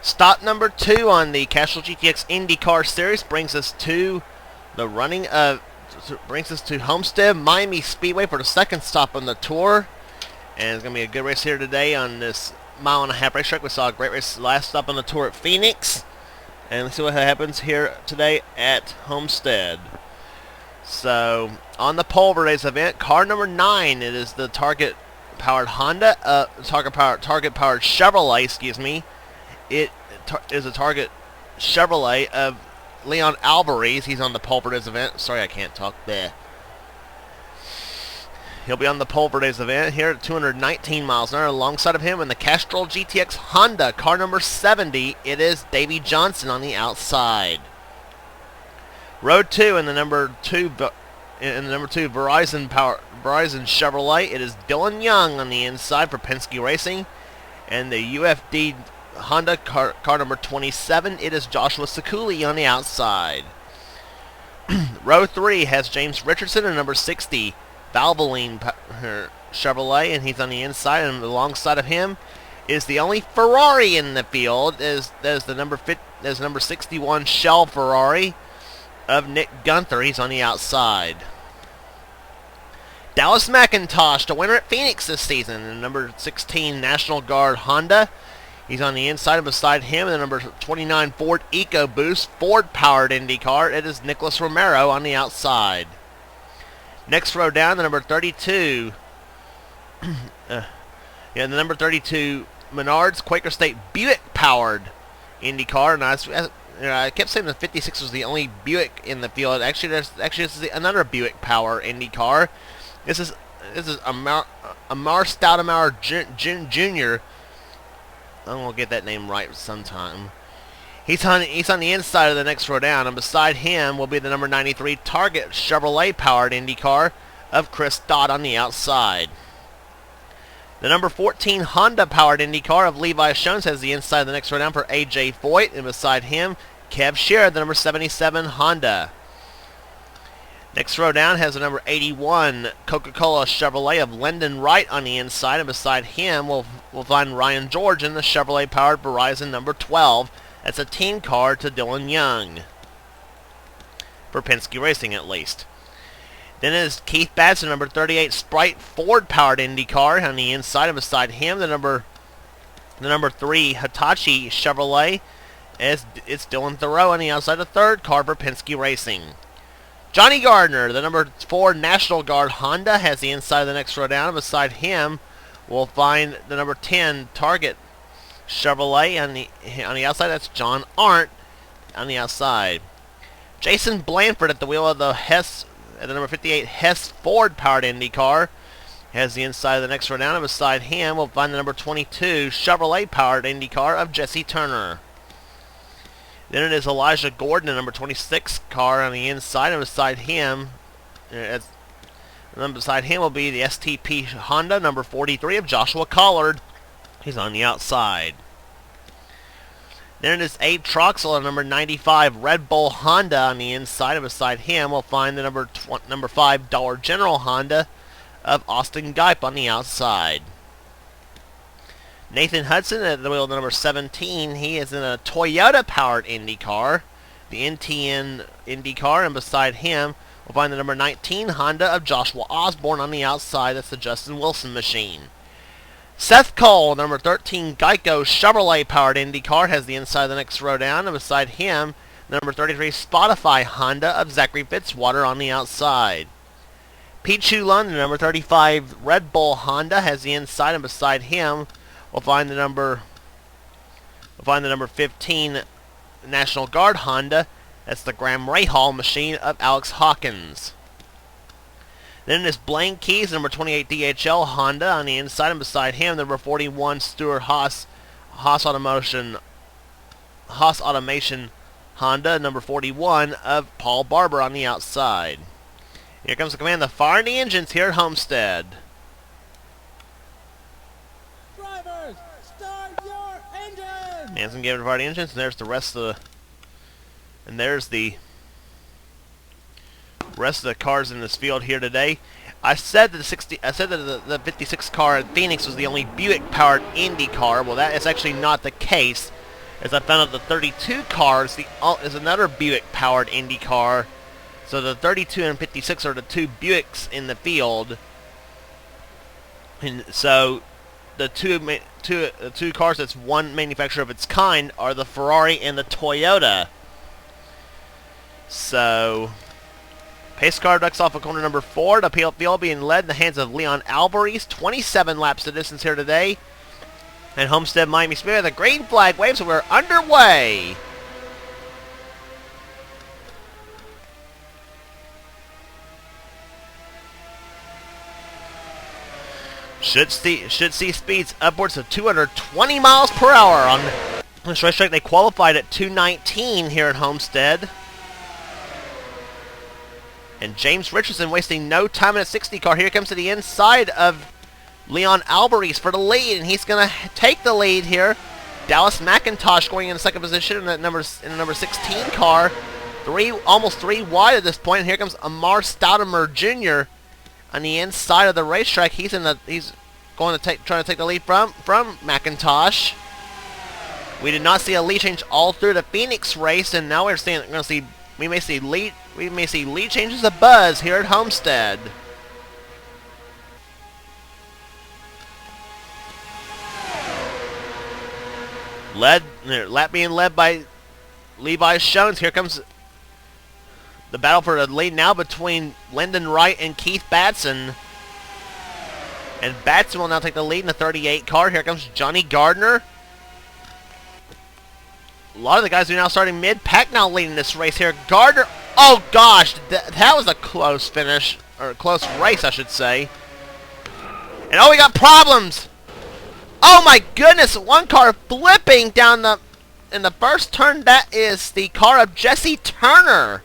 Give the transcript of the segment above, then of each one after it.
Stop number 2 on the Castrol GTX Indy car series brings us to the running of Homestead-Miami Speedway for the second stop on the tour. And it's going to be a good race here today on this mile-and-a-half racetrack. We saw a great race last stop on the tour at Phoenix. And let's see what happens here today at Homestead. So, on the pole for today's event, car number 9, it is the Target-powered Honda, Target-powered Chevrolet, excuse me. It is a Target Chevrolet of Leon Alvarez. He's on the pole for today's event. Sorry, I can't talk there. He'll be on the pole for today's event here at 219 miles an hour. Alongside of him in the Castrol GTX Honda, car number 70, it is Davey Johnson on the outside. Row 2 in the number 2 Verizon Chevrolet, it is Dylan Young on the inside for Penske Racing. And the UFD Honda car number 27, it is Joshua Sekuli on the outside. Row 3 has James Richardson in number 60 Valvoline Chevrolet, and he's on the inside, and alongside of him is the only Ferrari in the field. There's the number 61 Shell Ferrari of Nick Gunther. He's on the outside. Dallas McIntosh, the winner at Phoenix this season, the number 16 National Guard Honda. He's on the inside, and beside him, the number 29 Ford EcoBoost Ford-powered Indy car. It is Nicholas Romero on the outside. Next row down, the number 32, the number 32 Menards Quaker State Buick-powered Indy car. And I kept saying the 56 was the only Buick in the field. Actually, this is another Buick Power Indy car. This is Amar Stoudemire Jr. I'm gonna get that name right sometime. He's on the inside of the next row down, and beside him will be the number 93 Target Chevrolet powered Indy car of Chris Dodd on the outside. The number 14 Honda powered Indy car of Levi Jones has the inside of the next row down for AJ Foyt, and beside him Kev Shearer, the number 77 Honda. Next row down has the number 81 Coca-Cola Chevrolet of Lyndon Wright on the inside, and beside him we'll find Ryan George in the Chevrolet-powered Verizon number 12. That's a team car to Dylan Young, for Penske Racing at least. Then is Keith Batson, number 38 Sprite Ford-powered Indy car on the inside, and beside him the number 3 Hitachi Chevrolet. It's Dylan Thoreau on the outside, the third car for Penske Racing. Johnny Gardner, the number 4 National Guard Honda, has the inside of the next row down. And beside him, we'll find the number 10 Target Chevrolet on the outside. That's John Arndt on the outside. Jason Blanford at the wheel of the Hess, at the number 58 Hess Ford-powered Indy car, has the inside of the next row down. And beside him, we'll find the number 22 Chevrolet-powered Indy car of Jesse Turner. Then it is Elijah Gordon, the number 26 car on the inside, and beside him will be the STP Honda, number 43 of Joshua Collard. He's on the outside. Then it is Abe Troxel, number 95 Red Bull Honda on the inside, and beside him we'll find the number 5 Dollar General Honda of Austin Geip on the outside. Nathan Hudson at the wheel of the number 17. He is in a Toyota-powered Indy car, the NTN Indy car, and beside him we'll find the number 19 Honda of Joshua Osborne on the outside. That's the Justin Wilson machine. Seth Cole, number 13 Geico Chevrolet-powered Indy car, has the inside of the next row down, and beside him the number 33 Spotify Honda of Zachary Fitzwater on the outside. Pete Chulun, the number 35 Red Bull Honda, has the inside, and beside him we'll find the number 15 National Guard Honda. That's the Graham Rahal machine of Alex Hawkins. Then there's Blaine Keys, number 28 DHL Honda on the inside, and beside him the number 41 Stuart Haas Automation Honda, number 41 of Paul Barber on the outside. Here comes the command of firing the engines here at Homestead. Hanson gave it fire the engines, and there's the rest of the cars in this field here today. I said that the 56 car at Phoenix was the only Buick powered Indy car. Well, that is actually not the case. As I found out the 32 car is another Buick-powered Indy car. So the 32 and 56 are the two Buicks in the field. And so the two cars that's one manufacturer of its kind are the Ferrari and the Toyota. So pace car ducks off of corner number 4. The field being led in the hands of Leon Alvarez. 27 laps the distance here today. And Homestead-Miami Speedway, the green flag waves, so we're underway. Should see speeds upwards of 220 miles per hour on this racetrack. They qualified at 219 here at Homestead. And James Richardson wasting no time in a 60 car. Here comes to the inside of Leon Alvarez for the lead, and he's going to take the lead here. Dallas McIntosh going in second position in the number 16 car. Almost 3 wide at this point. And here comes Amar Stoudemer Jr. on the inside of the racetrack. He's going to trying to take the lead from McIntosh. We did not see a lead change all through the Phoenix race, and now we may see lead changes of buzz here at Homestead. Lap being led by Levi Shones. Here comes the battle for the lead now between Lyndon Wright and Keith Batson. And Batson will now take the lead in the 38 car. Here comes Johnny Gardner. A lot of the guys are now starting mid-pack now leading this race here. Gardner, oh gosh, that was a close finish, or a close race I should say. And oh, we got problems! Oh my goodness, one car flipping down in the first turn. That is the car of Jesse Turner,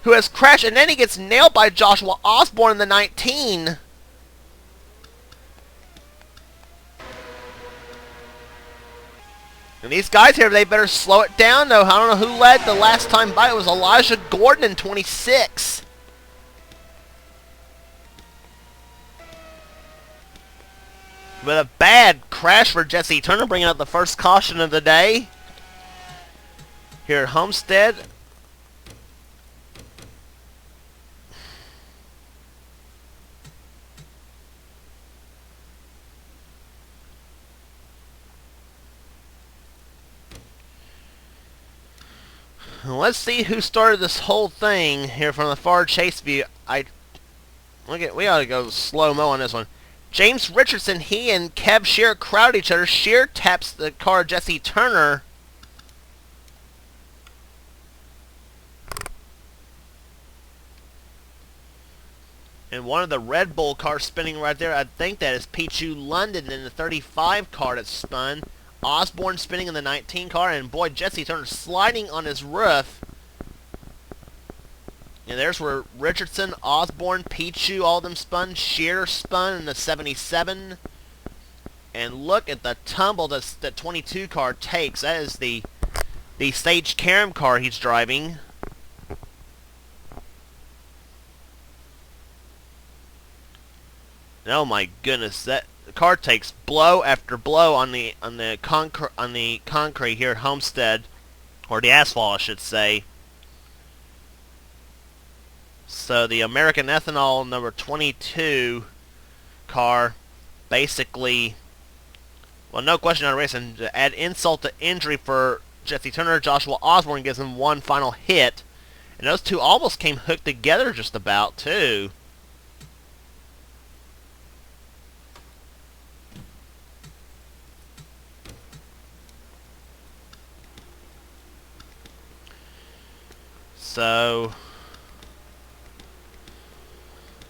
who has crashed, and then he gets nailed by Joshua Osborne in the 19. And these guys here, they better slow it down though. I don't know who led the last time by. It was Elijah Gordon in 26. But a bad crash for Jesse Turner, bringing out the first caution of the day here at Homestead. Let's see who started this whole thing here from the far chase view. We ought to go slow-mo on this one. James Richardson, he and Kev Shear crowd each other. Shear taps the car of Jesse Turner. And one of the Red Bull cars spinning right there, I think that is Pichu London in the 35 car that spun. Osborne spinning in the 19 car, and boy, Jesse Turner sliding on his roof. And there's where Richardson, Osborne, Pichu, all of them spun. Shearer spun in the 77. And look at the tumble that 22 car takes. That is the Sage Karam car he's driving. And oh my goodness, that the car takes blow after blow on the concrete here at Homestead, or the asphalt, I should say. So the American Ethanol number 22 car, basically, well, no question on racing. To add insult to injury for Jesse Turner, Joshua Osborne gives him one final hit, and those two almost came hooked together just about too. So,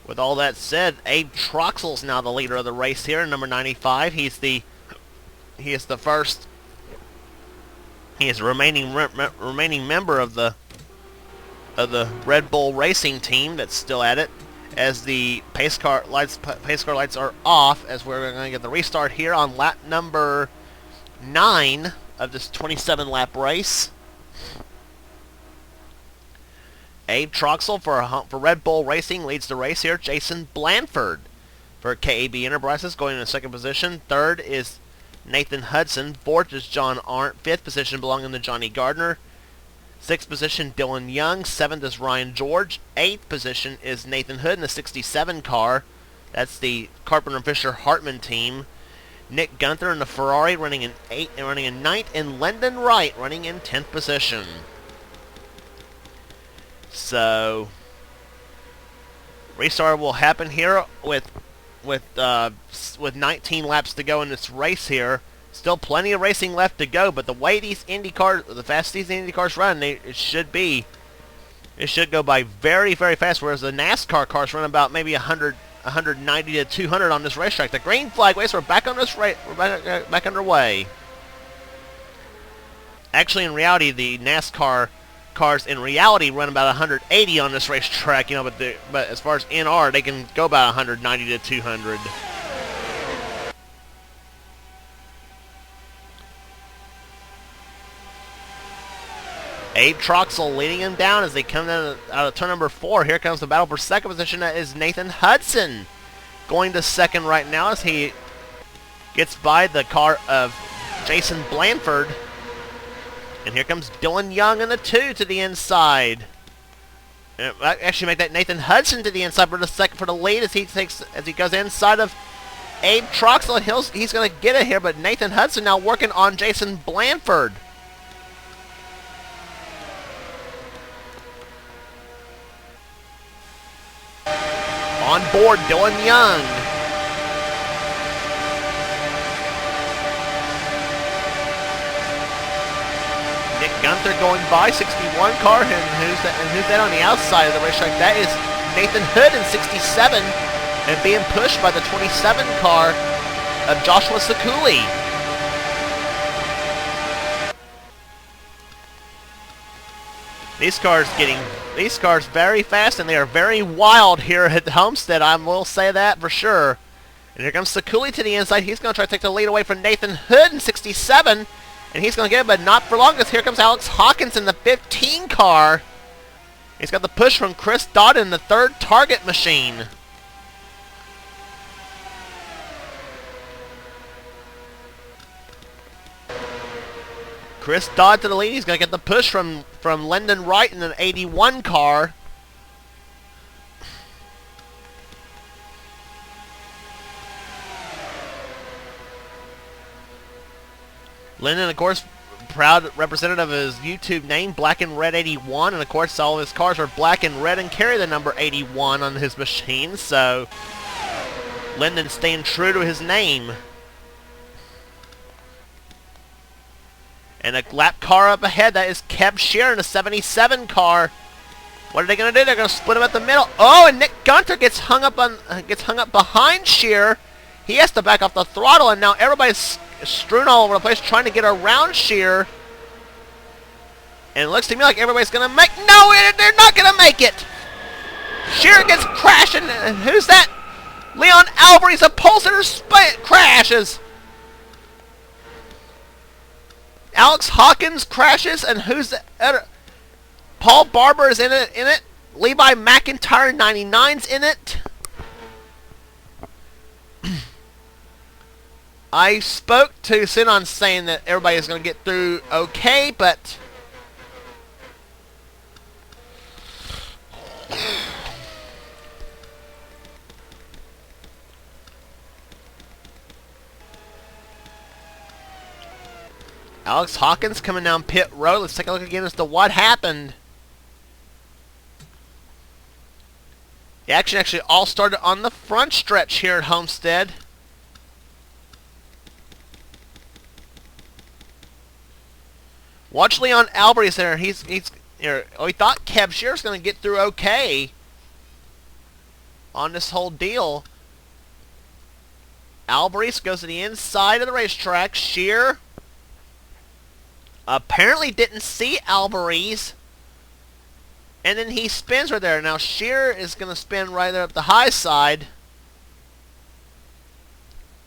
with all that said, Abe Troxell's now the leader of the race here, number 95. He is the remaining member of the Red Bull Racing team that's still at it. As the pace car lights are off, as we're going to get the restart here on lap number 9 of this 27-lap race. Abe Troxell for Red Bull Racing leads the race here. Jason Blanford for KAB Enterprises going in second position. Third is Nathan Hudson. 4th is John Arndt. 5th position belonging to Johnny Gardner. 6th position, Dylan Young. 7th is Ryan George. 8th position is Nathan Hood in the 67 car. That's the Carpenter Fisher Hartman team. Nick Gunther in the Ferrari running in 9th, and Lyndon Wright running in 10th position. So, restart will happen here with 19 laps to go in this race here. Still plenty of racing left to go, but the way these the fast these Indy cars run, it should go by very, very fast. Whereas the NASCAR cars run about maybe 190 to 200 on this racetrack. The green flag race, we're back on this race. We're back underway. Actually, in reality, the NASCAR cars in reality run about 180 on this racetrack. You know, but as far as NR, they can go about 190 to 200. Abe Troxel leading him down as they come out of turn number 4. Here comes the battle for second position. That is Nathan Hudson going to second right now as he gets by the car of Jason Blanford. And here comes Dylan Young in the 2 to the inside. And actually make that Nathan Hudson to the inside for the second for the lead as he goes inside of Abe Troxel. And he's going to get it here, but Nathan Hudson now working on Jason Blanford. On board, Dylan Young. Nick Gunther going by, 61 car, and who's that on the outside of the racetrack? That is Nathan Hood in 67, and being pushed by the 27 car of Joshua Sakuli. These cars very fast, and they are very wild here at the Homestead. I will say that for sure. And here comes Sakuli to the inside. He's going to try to take the lead away from Nathan Hood in 67. And he's going to get it, but not for long, because here comes Alex Hawkins in the 15 car. He's got the push from Chris Dodd in the 3rd Target machine. Chris Dodd to the lead. He's going to get the push from Lyndon Wright in an 81 car. Lyndon, of course, proud representative of his YouTube name, Black and Red 81. And, of course, all of his cars are black and red and carry the number 81 on his machine. So, Lyndon staying true to his name. And a lap car up ahead, that is Kev Shear in a 77 car. What are they going to do? They're going to split him at the middle. Oh, and Nick Gunther gets hung up behind Shear. He has to back off the throttle, and now everybody's strewn all over the place trying to get around Shear. And it looks to me like everybody's going to make... No, they're not going to make it! Shear gets crashing. Who's that? Leon Alvarez, a Pulsar crashes. Alex Hawkins crashes, and who's the other? Paul Barber is in it. Levi McIntyre 99's in it. I spoke to Sinon saying that everybody is going to get through okay, but Alex Hawkins coming down pit road. Let's take a look again as to what happened. The action actually all started on the front stretch here at Homestead. Watch Leon Alvarez there. He's here. Oh, we thought Kev Shear was going to get through okay on this whole deal. Alvarez goes to the inside of the racetrack. Shear apparently didn't see Alvarez, and then he spins right there. Now Shear is going to spin right there up the high side,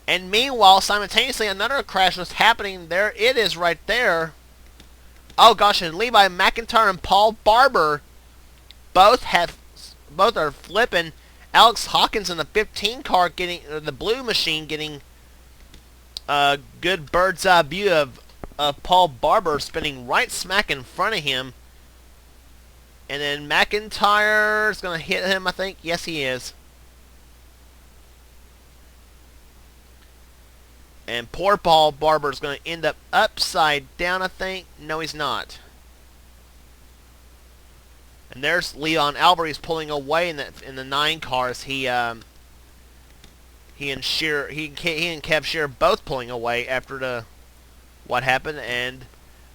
and meanwhile, simultaneously, another crash was happening. There it is right there. Oh gosh, and Levi McIntyre and Paul Barber both are flipping. Alex Hawkins in the 15 car getting the blue machine getting a good bird's eye view of Paul Barber spinning right smack in front of him. And then McIntyre is going to hit him, I think. Yes, he is. And poor Paul Barber is going to end up upside down, I think. No, he's not. And there's Leon Alvarez pulling away in the 9 cars. He and Kev Shear both pulling away after what happened, and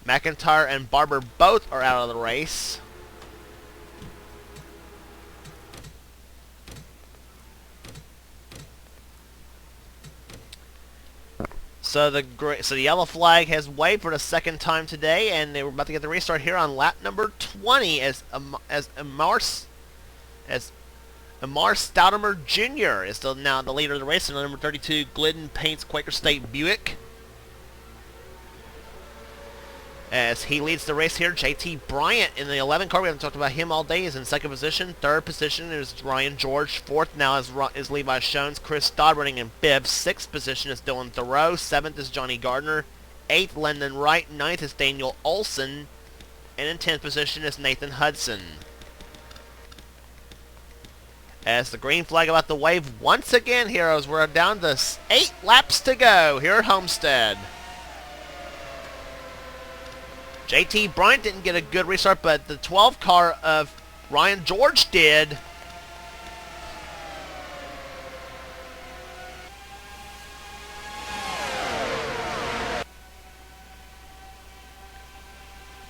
McIntyre and Barber both are out of the race. So the yellow flag has waved for the second time today, and they were about to get the restart here on lap number 20 as Amar Stoudemire Jr. is now the leader of the race, and number 32 Glidden Paints Quaker State Buick. As he leads the race here, JT Bryant in the 11 car. We haven't talked about him all day. He's in second position. Third position is Ryan George. Fourth now is Levi Shones. Chris Dodd running in fifth. Sixth position is Dylan Thoreau. Seventh is Johnny Gardner. Eighth, Lyndon Wright. Ninth is Daniel Olson. And in 10th position is Nathan Hudson. As the green flag about to wave once again, heroes, we're down to 8 laps to go here at Homestead. JT Bryant didn't get a good restart, but the 12 car of Ryan George did.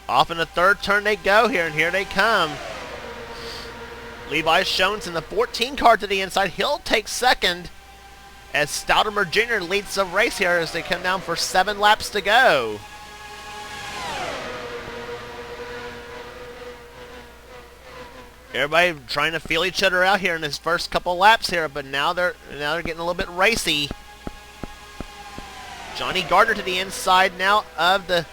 Off in the third turn they go here, and here they come. Levi Shones in the 14 car to the inside. He'll take second as Stoudemire Jr. leads the race here as they come down for 7 laps to go. Everybody trying to feel each other out here in this first couple laps here, but now they're getting a little bit racy. Johnny Gardner to the inside now of the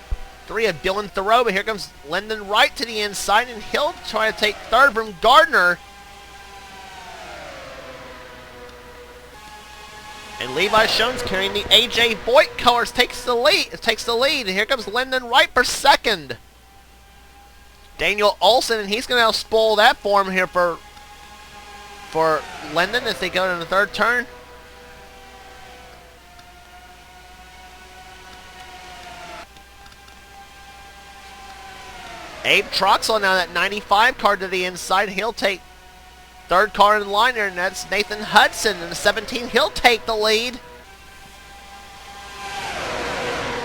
3 of Dylan Thoreau, but here comes Lyndon Wright to the inside, and he'll try to take third from Gardner. And Levi Shones carrying the AJ Voigt colors takes the lead. And here comes Lyndon Wright for second. Daniel Olson, and he's going to spoil that for him here for Lyndon as they go to the third turn. Abe Troxel now that 95 car to the inside. He'll take third car in line there, and that's Nathan Hudson in the 17. He'll take the lead.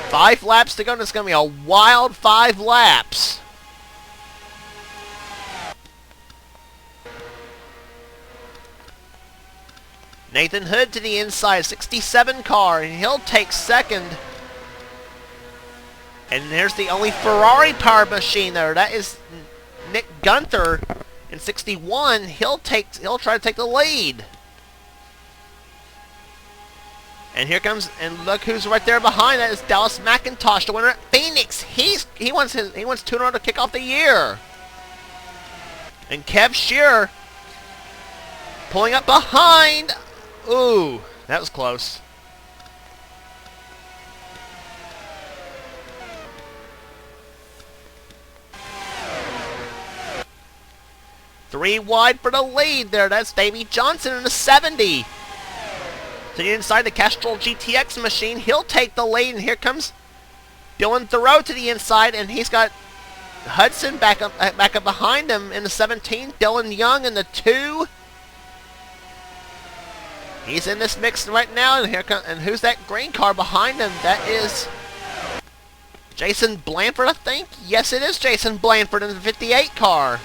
5 laps to go, and it's going to be a wild 5 laps. Nathan Hood to the inside, 67 car, and he'll take second. And there's the only Ferrari powered machine there. That is Nick Gunther in 61. He'll try to take the lead. And here comes, and look who's right there behind. That is Dallas McIntosh, the winner at Phoenix. He wants 2 in a row to kick off the year. And Kev Shear pulling up behind. Ooh, that was close. Three wide for the lead there. That's Davey Johnson in the 70. To the inside, the Castrol GTX machine. He'll take the lead, and here comes Dylan Thoreau to the inside, and he's got Hudson back up behind him in the 17. Dylan Young in the 2. He's in this mix right now, and and who's that green car behind him? That is Jason Blanford, I think. Yes, it is Jason Blanford in the 58 car.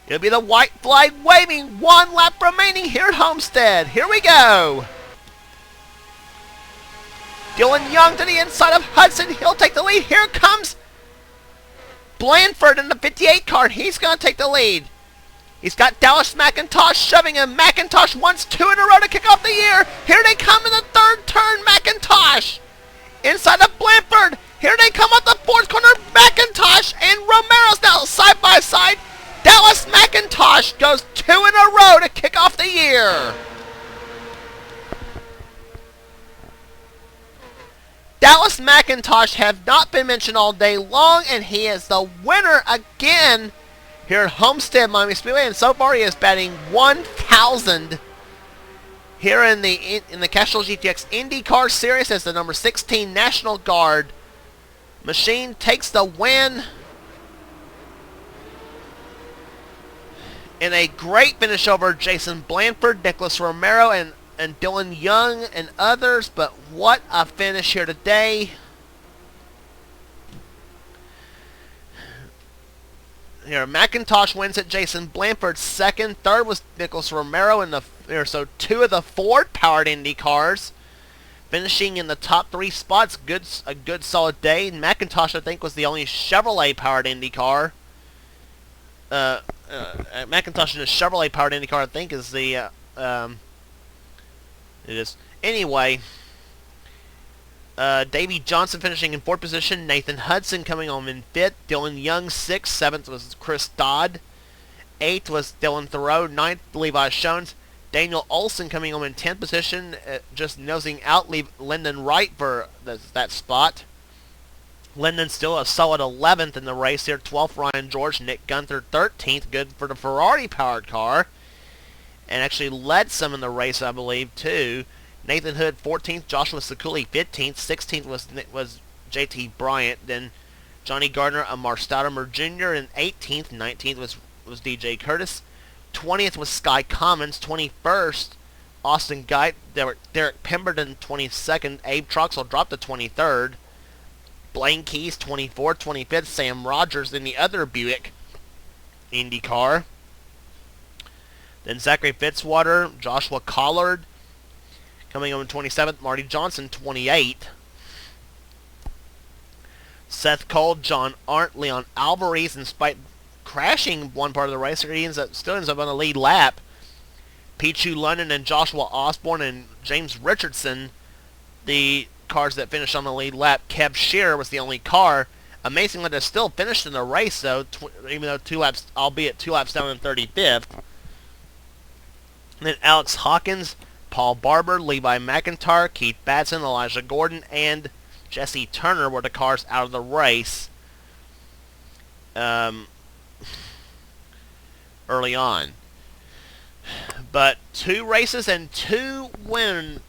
It'll be the white flag waving. 1 lap remaining here at Homestead. Here we go. Dylan Young to the inside of Hudson. He'll take the lead. Here comes Blanford in the 58 car. He's going to take the lead. He's got Dallas McIntosh shoving him. McIntosh wants 2 in a row to kick off the year. Here they come in the third turn. McIntosh inside of Blanford. Here they come up the fourth corner. McIntosh and Romero's now side by side. Dallas McIntosh goes 2 in a row to kick off the year. Dallas McIntosh have not been mentioned all day long, and he is the winner again here at Homestead-Miami Speedway, and so far he is batting 1,000 here in the Castrol GTX Indy car series as the number 16 National Guard machine takes the win in a great finish over Jason Blanford, Nicholas Romero, and Dylan Young and others. But what a finish here today. Here, McIntosh wins it. Jason Blanford second. Third was Nicholas Romero in so two of the Ford-powered Indy cars finishing in the top three spots. A good solid day. And McIntosh, I think, was the only Chevrolet-powered Indy car. McIntosh in a Chevrolet-powered Indy car, I think, is the it is. Anyway, Davey Johnson finishing in fourth position. Nathan Hudson coming home in fifth. Dylan Young sixth. Seventh was Chris Dodd. Eighth was Dylan Thoreau. Ninth, Levi Shones. Daniel Olson coming home in 10th position, just nosing out Lyndon Wright for that spot. Lyndon still a solid 11th in the race here. 12th, Ryan George. Nick Gunther 13th. Good for the Ferrari-powered car. And actually led some in the race, I believe, too. Nathan Hood 14th. Joshua Sekuli 15th. 16th was JT Bryant. Then Johnny Gardner, Amar Stoudemire Jr. and 18th. 19th was DJ Curtis. 20th was Sky Commons. 21st, Austin Guy. Derek Pemberton 22nd. Abe Troxel dropped to 23rd. Blaine Keys 24th. 25th, Sam Rogers in the other Buick Indy car. Then Zachary Fitzwater, Joshua Collard coming home in 27th. Marty Johnson 28th. Seth Cole, John Arndt, Leon Alvarez, in spite crashing one part of the race, he still ends up on the lead lap. Pichu London and Joshua Osborne and James Richardson, the cars that finished on the lead lap. Kev Shearer was the only car. Amazingly, they still finished in the race, though, even though 2 laps, albeit 2 laps down in 35th. And then Alex Hawkins, Paul Barber, Levi McIntyre, Keith Batson, Elijah Gordon, and Jesse Turner were the cars out of the race early on. But 2 races and still one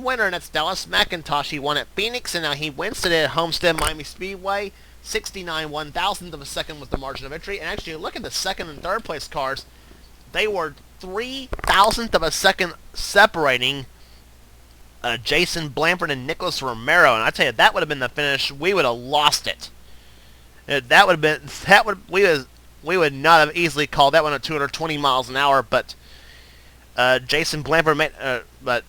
winner, and that's Dallas McIntosh. He won at Phoenix, and now he wins today at Homestead-Miami Speedway. 69 1,000th of a second was the margin of victory. And actually, look at the second and third place cars. They were 3,000th of a second separating Jason Blanford and Nicholas Romero. And I tell you, that would have been the finish. We would have lost it. We would not have easily called that one at 220 miles an hour. But Jason Blanford made, but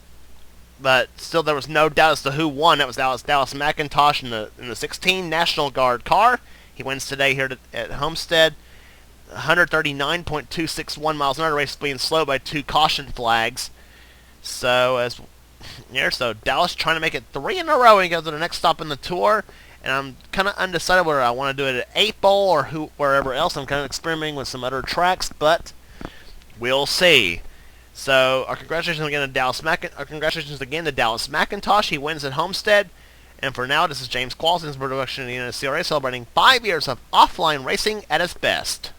still there was no doubt as to who won. That was Dallas McIntosh in the 16 National Guard car. He wins today here at Homestead. 139.261 miles an hour. Race being slowed by 2 caution flags. So so Dallas trying to make it 3 in a row and go to the next stop in the tour. And I'm kind of undecided whether I want to do it at 8 Bowl or wherever else. I'm kind of experimenting with some other tracks, but we'll see. So our congratulations again to Dallas McIntosh. He wins at Homestead. And for now, this is James Qualson's production of the NNSCRA, celebrating 5 years of offline racing at its best.